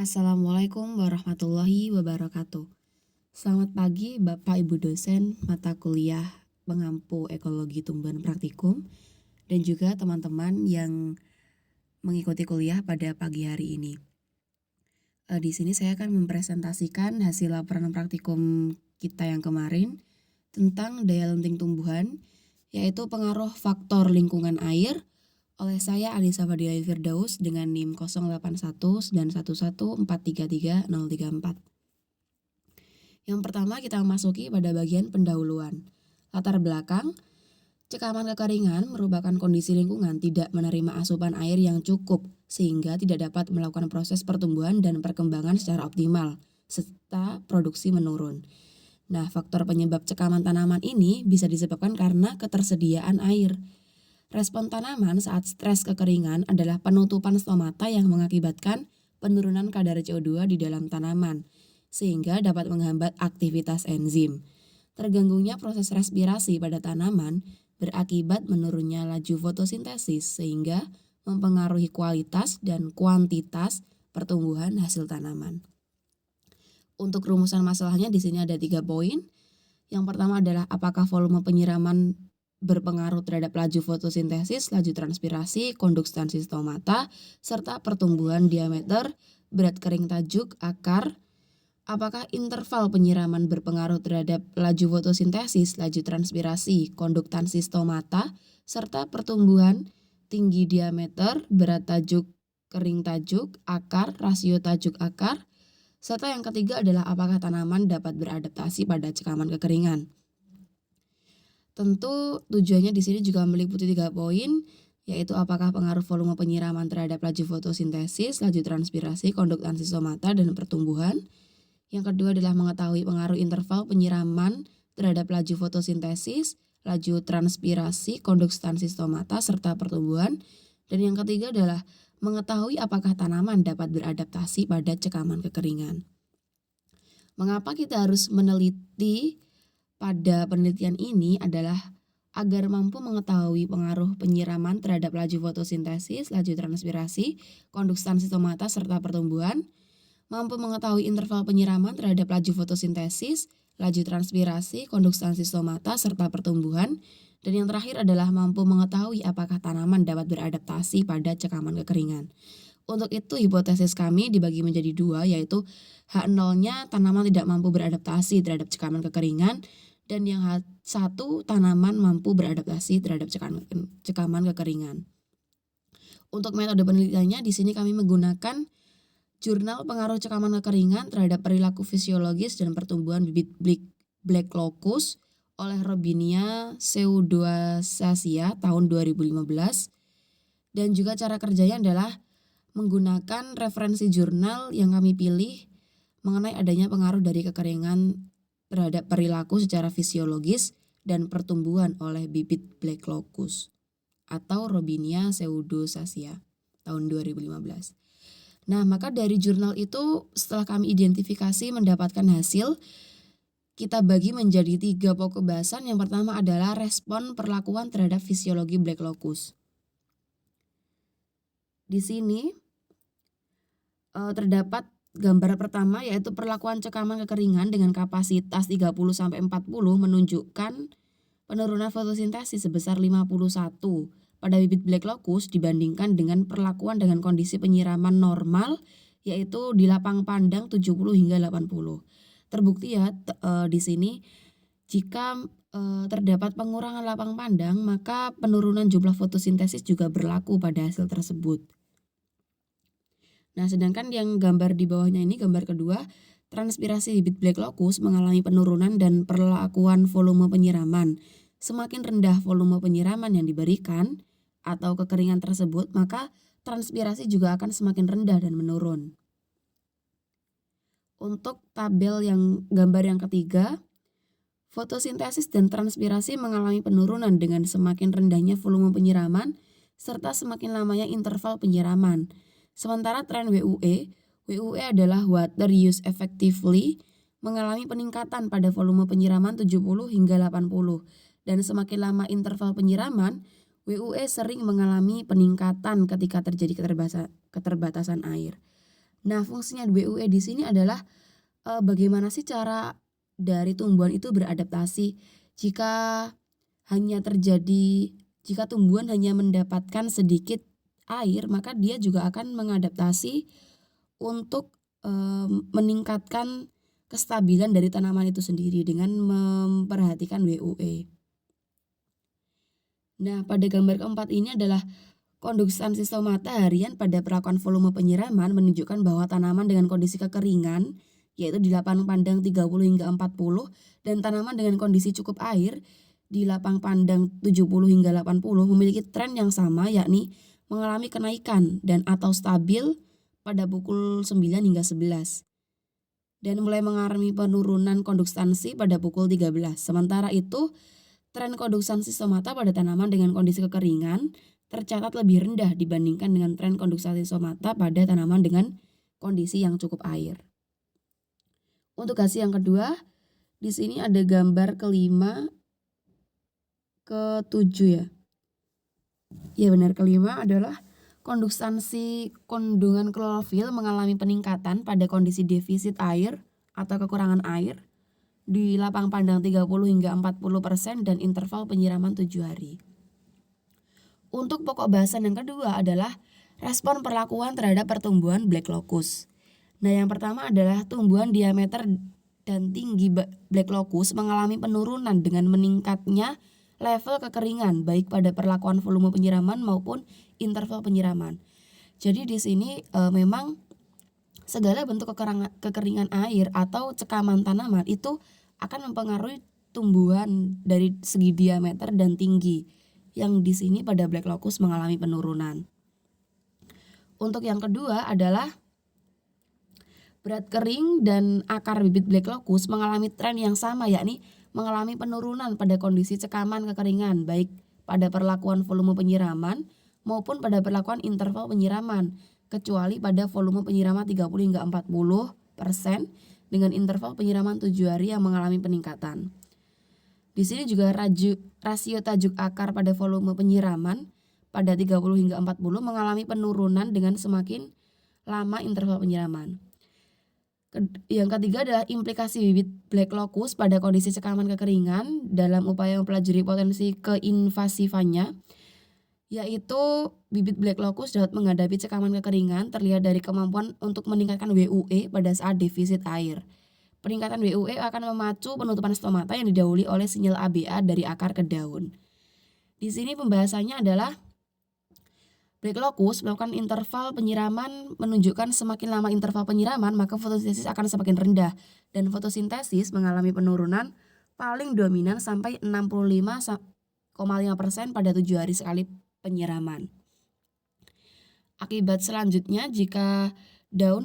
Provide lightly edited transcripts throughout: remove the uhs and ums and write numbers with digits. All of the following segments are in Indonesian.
Assalamualaikum warahmatullahi wabarakatuh. Selamat pagi Bapak Ibu dosen mata kuliah pengampu ekologi tumbuhan praktikum dan juga teman-teman yang mengikuti kuliah pada pagi hari ini. Di sini saya akan mempresentasikan hasil laporan praktikum kita yang kemarin tentang daya lenting tumbuhan, yaitu pengaruh faktor lingkungan air oleh saya Anissa Fadila Firdaus dengan NIM 081911433034. Yang pertama kita memasuki pada bagian pendahuluan. Latar belakang, cekaman kekeringan merupakan kondisi lingkungan tidak menerima asupan air yang cukup sehingga tidak dapat melakukan proses pertumbuhan dan perkembangan secara optimal, serta produksi menurun. Nah, faktor penyebab cekaman tanaman ini bisa disebabkan karena ketersediaan air. Respon tanaman saat stres kekeringan adalah penutupan stomata yang mengakibatkan penurunan kadar CO2 di dalam tanaman, sehingga dapat menghambat aktivitas enzim. Terganggunya proses respirasi pada tanaman berakibat menurunnya laju fotosintesis, sehingga mempengaruhi kualitas dan kuantitas pertumbuhan hasil tanaman. Untuk rumusan masalahnya di sini ada 3 poin. Yang pertama adalah apakah volume penyiraman berpengaruh terhadap laju fotosintesis, laju transpirasi, kondukstansi stomata, serta pertumbuhan diameter, berat kering tajuk, akar. Apakah interval penyiraman berpengaruh terhadap laju fotosintesis, laju transpirasi, konduktansi stomata, serta pertumbuhan tinggi diameter, berat tajuk, kering tajuk, akar, rasio tajuk akar. Serta yang ketiga adalah apakah tanaman dapat beradaptasi pada cekaman kekeringan. Tentu tujuannya di sini juga meliputi 3 poin, yaitu apakah pengaruh volume penyiraman terhadap laju fotosintesis, laju transpirasi, konduktansi stomata, dan pertumbuhan. Yang kedua adalah mengetahui pengaruh interval penyiraman terhadap laju fotosintesis, laju transpirasi, konduktansi stomata, serta pertumbuhan. Dan yang ketiga adalah mengetahui apakah tanaman dapat beradaptasi pada cekaman kekeringan. Mengapa kita harus meneliti pada penelitian ini adalah agar mampu mengetahui pengaruh penyiraman terhadap laju fotosintesis, laju transpirasi, konduktansi stomata, serta pertumbuhan, mampu mengetahui interval penyiraman terhadap laju fotosintesis, laju transpirasi, konduktansi stomata, serta pertumbuhan, dan yang terakhir adalah mampu mengetahui apakah tanaman dapat beradaptasi pada cekaman kekeringan. Untuk itu hipotesis kami dibagi menjadi 2, yaitu H0-nya tanaman tidak mampu beradaptasi terhadap cekaman kekeringan, dan yang H1 tanaman mampu beradaptasi terhadap cekaman kekeringan. Untuk metode penelitiannya di sini kami menggunakan Jurnal Pengaruh Cekaman Kekeringan terhadap Perilaku Fisiologis dan Pertumbuhan Bibit Black Locust oleh Robinia pseudoacacia tahun 2015. Dan juga cara kerjanya adalah menggunakan referensi jurnal yang kami pilih mengenai adanya pengaruh dari kekeringan terhadap perilaku secara fisiologis dan pertumbuhan oleh bibit Black Locust atau Robinia pseudoacacia tahun 2015. Nah, maka dari jurnal itu setelah kami identifikasi mendapatkan hasil, kita bagi menjadi 3 pokok bahasan. Yang pertama adalah respon perlakuan terhadap fisiologi Black Locust. Di sini terdapat gambar pertama yaitu perlakuan cekaman kekeringan dengan kapasitas 30-40 menunjukkan penurunan fotosintesis sebesar 51 pada bibit Black Locust dibandingkan dengan perlakuan dengan kondisi penyiraman normal yaitu di lapang pandang 70 hingga 80. Terbukti ya di sini jika terdapat pengurangan lapang pandang maka penurunan jumlah fotosintesis juga berlaku pada hasil tersebut. Nah, sedangkan yang gambar di bawahnya ini, gambar kedua, transpirasi bibit Black Locust mengalami penurunan dan perlakuan volume penyiraman. Semakin rendah volume penyiraman yang diberikan atau kekeringan tersebut, maka transpirasi juga akan semakin rendah dan menurun. Untuk tabel yang gambar yang ketiga, fotosintesis dan transpirasi mengalami penurunan dengan semakin rendahnya volume penyiraman serta semakin lamanya interval penyiraman. Sementara tren WUE adalah water use effectively, mengalami peningkatan pada volume penyiraman 70 hingga 80 dan semakin lama interval penyiraman, WUE sering mengalami peningkatan ketika terjadi keterbatasan air. Nah, fungsinya WUE di sini adalah bagaimana sih cara dari tumbuhan itu beradaptasi jika jika tumbuhan hanya mendapatkan sedikit air, maka dia juga akan mengadaptasi untuk meningkatkan kestabilan dari tanaman itu sendiri dengan memperhatikan WUE. Nah, pada gambar keempat ini adalah konduksansi stomata harian pada perlakuan volume penyiraman menunjukkan bahwa tanaman dengan kondisi kekeringan, yaitu di lapang pandang 30 hingga 40, dan tanaman dengan kondisi cukup air di lapang pandang 70 hingga 80 memiliki tren yang sama, yakni mengalami kenaikan dan atau stabil pada pukul 9 hingga 11 dan mulai mengalami penurunan konduksansi pada pukul 13. Sementara itu, tren konduksansi stomata pada tanaman dengan kondisi kekeringan tercatat lebih rendah dibandingkan dengan tren konduksansi stomata pada tanaman dengan kondisi yang cukup air. Untuk hasil yang kedua, di sini ada gambar kelima, ketujuh ya. Ya benar, kelima adalah konduksansi kandungan klorofil mengalami peningkatan pada kondisi defisit air atau kekurangan air di lapang pandang 30 hingga 40% dan interval penyiraman 7 hari. Untuk pokok bahasan yang kedua adalah respon perlakuan terhadap pertumbuhan black locust. Nah, yang pertama adalah tumbuhan diameter dan tinggi black locust mengalami penurunan dengan meningkatnya level kekeringan baik pada perlakuan volume penyiraman maupun interval penyiraman. Jadi di sini memang segala bentuk kekeringan air atau cekaman tanaman itu akan mempengaruhi tumbuhan dari segi diameter dan tinggi, yang di sini pada black locust mengalami penurunan. Untuk yang kedua adalah berat kering dan akar bibit black locust mengalami tren yang sama, yakni mengalami penurunan pada kondisi cekaman kekeringan baik pada perlakuan volume penyiraman maupun pada perlakuan interval penyiraman, kecuali pada volume penyiraman 30 hingga 40% dengan interval penyiraman 7 hari yang mengalami peningkatan. Di sini juga rasio tajuk akar pada volume penyiraman pada 30 hingga 40 mengalami penurunan dengan semakin lama interval penyiraman. Yang ketiga adalah implikasi bibit black locust pada kondisi cekaman kekeringan dalam upaya mempelajari potensi keinvasifannya, yaitu bibit black locust dapat menghadapi cekaman kekeringan terlihat dari kemampuan untuk meningkatkan WUE pada saat defisit air. Peningkatan WUE akan memacu penutupan stomata yang didahului oleh sinyal ABA dari akar ke daun. Di sini pembahasannya adalah black locust melakukan interval penyiraman menunjukkan semakin lama interval penyiraman maka fotosintesis akan semakin rendah dan fotosintesis mengalami penurunan paling dominan sampai 65,5% pada 7 hari sekali penyiraman. Akibat selanjutnya, jika daun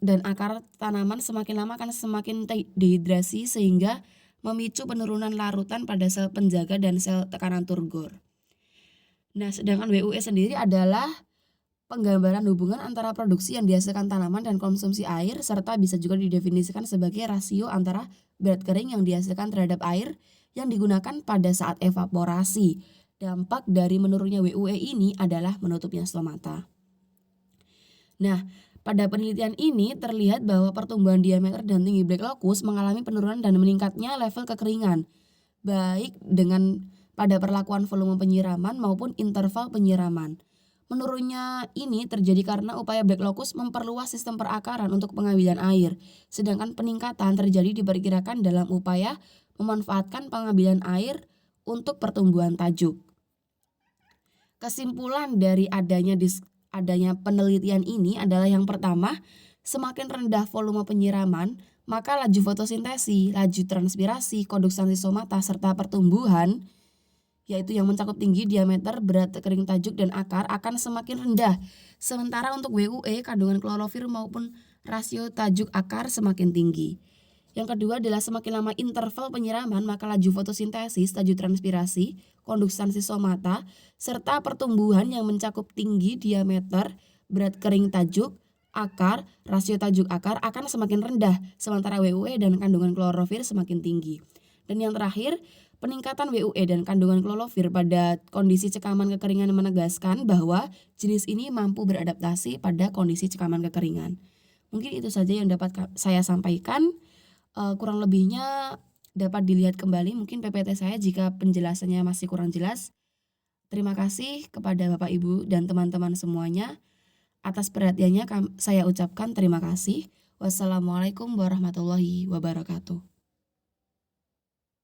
dan akar tanaman semakin lama akan semakin dehidrasi sehingga memicu penurunan larutan pada sel penjaga dan sel tekanan turgor. Nah, sedangkan WUE sendiri adalah penggambaran hubungan antara produksi yang dihasilkan tanaman dan konsumsi air, serta bisa juga didefinisikan sebagai rasio antara berat kering yang dihasilkan terhadap air yang digunakan pada saat evaporasi. Dampak dari menurunnya WUE ini adalah menutupnya stomata. Nah, pada penelitian ini terlihat bahwa pertumbuhan diameter dan tinggi black locust mengalami penurunan dan meningkatnya level kekeringan, baik dengan pada perlakuan volume penyiraman maupun interval penyiraman. Menurunnya ini terjadi karena upaya black locust memperluas sistem perakaran untuk pengambilan air, sedangkan peningkatan terjadi diperkirakan dalam upaya memanfaatkan pengambilan air untuk pertumbuhan tajuk. Kesimpulan dari adanya penelitian ini adalah yang pertama, semakin rendah volume penyiraman, maka laju fotosintesis, laju transpirasi, konduksansi stomata, serta pertumbuhan, yaitu yang mencakup tinggi, diameter, berat kering tajuk, dan akar akan semakin rendah. Sementara untuk WUE, kandungan klorofil maupun rasio tajuk akar semakin tinggi. Yang kedua adalah semakin lama interval penyiraman, maka laju fotosintesis, laju transpirasi, konduksansi stomata, serta pertumbuhan yang mencakup tinggi, diameter, berat kering tajuk, akar, rasio tajuk akar akan semakin rendah, sementara WUE dan kandungan klorofil semakin tinggi. Dan yang terakhir, peningkatan WUE dan kandungan klorofil pada kondisi cekaman kekeringan menegaskan bahwa jenis ini mampu beradaptasi pada kondisi cekaman kekeringan. Mungkin itu saja yang dapat saya sampaikan. Kurang lebihnya dapat dilihat kembali mungkin PPT saya jika penjelasannya masih kurang jelas. Terima kasih kepada Bapak Ibu dan teman-teman semuanya. Atas perhatiannya saya ucapkan terima kasih. Wassalamualaikum warahmatullahi wabarakatuh.